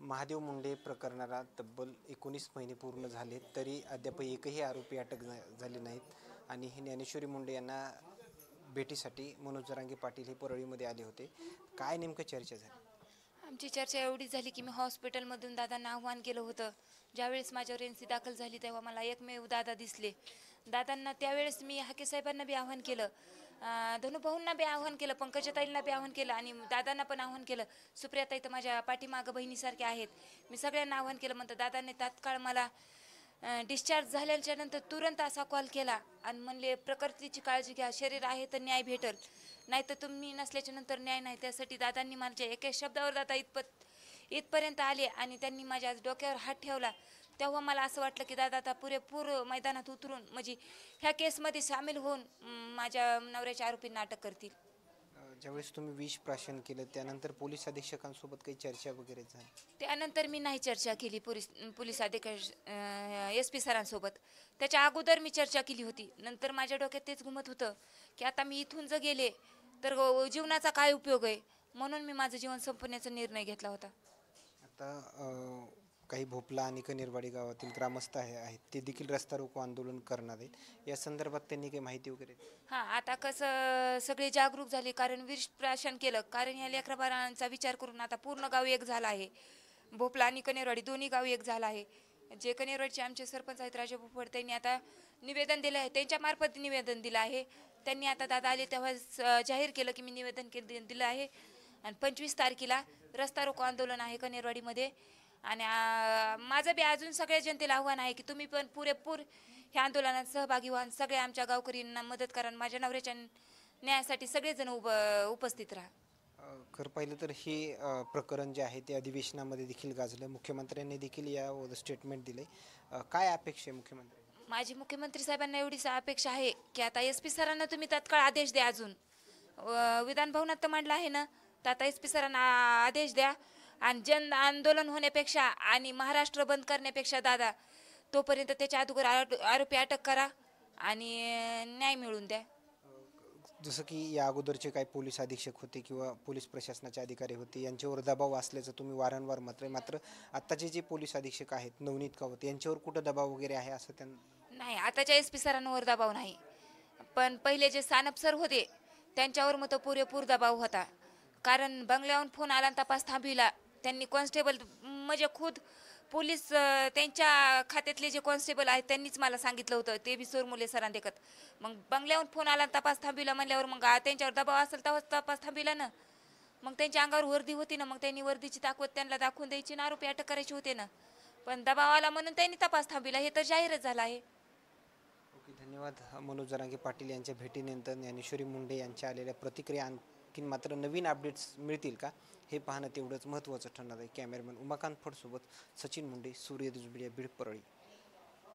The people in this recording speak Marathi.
महादेव मुंडे प्रकरणाला तब्बल 19 महिने पूर्ण झाले तरी अद्याप एकही आरोपी अटक झाले नाहीत आणि ज्ञानेश्वरी मुंडे यांना भेटीसाठी मनोज जरांगे पाटील हे परळीमध्ये आले होते। काय नेमकं चर्चा झाली? आमची चर्चा एवढी झाली की मी हॉस्पिटलमधून दादांना आव्हान केलं होतं। ज्यावेळेस माझ्यावर एनसी दाखल झाली तेव्हा मला एकमेव दादा दिसले। दादांना त्यावेळेस मी हाके साहेबांना बी आव्हान केलं, धनुभाऊंना बी आव्हान केलं, पंकजाताईंना बी आव्हान केलं आणि दादांना पण आव्हान केलं। सुप्रियाताई तर माझ्या पाठीमागं बहिणीसारख्या आहेत। मी सगळ्यांना आव्हान केलं, म्हणतं दादांनी तात्काळ मला डिस्चार्ज झाल्याच्या नंतर तुरंत असा कॉल केला आणि म्हणले प्रकृतीची काळजी घ्या, शरीर आहे तर न्याय भेटल, नाही तर तुम्ही नसल्याच्या नंतर न्याय नाही। त्यासाठी दादांनी माझ्या एका शब्दावर दादा इथपर्यंत आले आणि त्यांनी माझ्या डोक्यावर हात ठेवला। तेव्हा मला असं वाटलं की दादा आता पुरेपूर मैदानात उतरून म्हणजे ह्या केसमध्ये सामील होऊन माझ्या नवऱ्याच्या आरोपींना अटक करतील। ज्यावेळेस तुम्ही विष प्राशन केलं त्यानंतर पोलीस अधीक्षकांसोबत काही चर्चा वगैरे झाली? त्यानंतर मी नाही चर्चा केली पोलीस अधीक्षक SP सरांसोबत। त्याच्या अगोदर मी चर्चा केली होती। नंतर माझ्या डोक्यात तेच घुमत होतं की आता मी इथून जर गेले तर जीवनाचा काय उपयोग आहे, म्हणून मी माझं जीवन संपवण्याचा निर्णय घेतला होता। आता काही भोपला आणि कनेरवाडी गावातील ग्रामस्थ आहेत ते देखील रस्ता रोको आंदोलन करणार आहेत। या संदर्भात त्यांनी काही माहिती वगैरे? हां, आता कसं सगळे जागरूक झाले, कारण विष प्राशन केलं, कारण या लेकराबाळांचा विचार करून आता पूर्ण गाव एक झाला आहे। भोपला आणि कनेरवाडी दोन्ही गाव एक झाला आहे। जे कनेरवाडीचे आमचे सरपंच आहेत राजा भोपड, त्यांनी आता निवेदन दिलं आहे, त्यांच्यामार्फत निवेदन दिलं आहे। त्यांनी आता दादा आले तेव्हा जाहीर केलं की मी निवेदन दिलं आहे आणि 25 तारखेला रस्ता रोको आंदोलन आहे कनेरवाडीमध्ये। आणि माझं बी अजून सगळ्या जनतेला आव्हान आहे की तुम्ही पण पुरेपूर ह्या आंदोलनात सहभागी व्हा, सगळ्या आमच्या गावकरींना मदत करा, माझ्या नवऱ्याच्या न्यायासाठी सगळेजण उपस्थित राहा। खरं पाहिलं तर हे प्रकरण जे आहे ते अधिवेशनामध्ये देखील गाजलं। मुख्यमंत्र्यांनी देखील यावर स्टेटमेंट दिले। काय अपेक्षा आहे मुख्यमंत्री? माझी मुख्यमंत्री साहेबांना एवढीच अपेक्षा आहे की आता SP सरांना तुम्ही तात्काळ आदेश द्या। अजून विधान भवनात तर मांडलं आहे ना, तर आता SP सरांना आदेश द्या आणि जन आंदोलन होण्यापेक्षा आणि महाराष्ट्र बंद करण्यापेक्षा दादा तोपर्यंत त्याच्या अगोदर आरोपी अटक करा आणि न्याय मिळवून द्या। जसं की या अगोदरचे काही पोलीस अधीक्षक होते किंवा पोलीस प्रशासनाचे अधिकारी होते यांच्यावर दबाव असल्याचं तुम्ही वारंवार मात्र आत्ताचे जे पोलीस अधीक्षक आहेत नवनीत कावत यांच्यावर कुठं दबाव वगैरे आहे असं त्यांना? नाही, आताच्या SP सरांवर दबाव नाही, पण पहिले जे सानप सर होते त्यांच्यावर मग पुरेपूर दबाव होता। कारण बंगल्यावरून फोन आला तपास थांबविला त्यांनी। कॉन्स्टेबल म्हणजे खुद पोलीस त्यांच्या खात्यातले जे कॉन्स्टेबल आहेत त्यांनीच मला सांगितलं होतं, ते बी सोरमुले सरांदेखत। मग बंगल्यावरून फोन आला तपास थांबविला म्हणल्यावर मग त्यांच्यावर दबाव असेल तेव्हाच तपास थांबविला ना। मग त्यांच्या अंगावर वर्दी होती ना, मग त्यांनी वर्दीची ताकद त्यांना दाखवून द्यायची ना, आरोपी अटक करायचे होते ना। पण दबाव आला म्हणून त्यांनी तपास थांबविला, हे तर जाहीरच झालं आहे। ओके, धन्यवाद। मनोज जरांगे पाटील यांच्या भेटीनंतर ज्ञानेश्वरी मुंडे यांच्या आलेल्या प्रतिक्रिया आणखी मात्र नवीन अपडेट्स मिळतील का हे पाहणं तेवढंच महत्त्वाचं ठरणार आहे। कॅमेरामॅन उमाकांत फडसोबत सचिन मुंडे, सूर्यदुज मीडिया, बीड, परळी।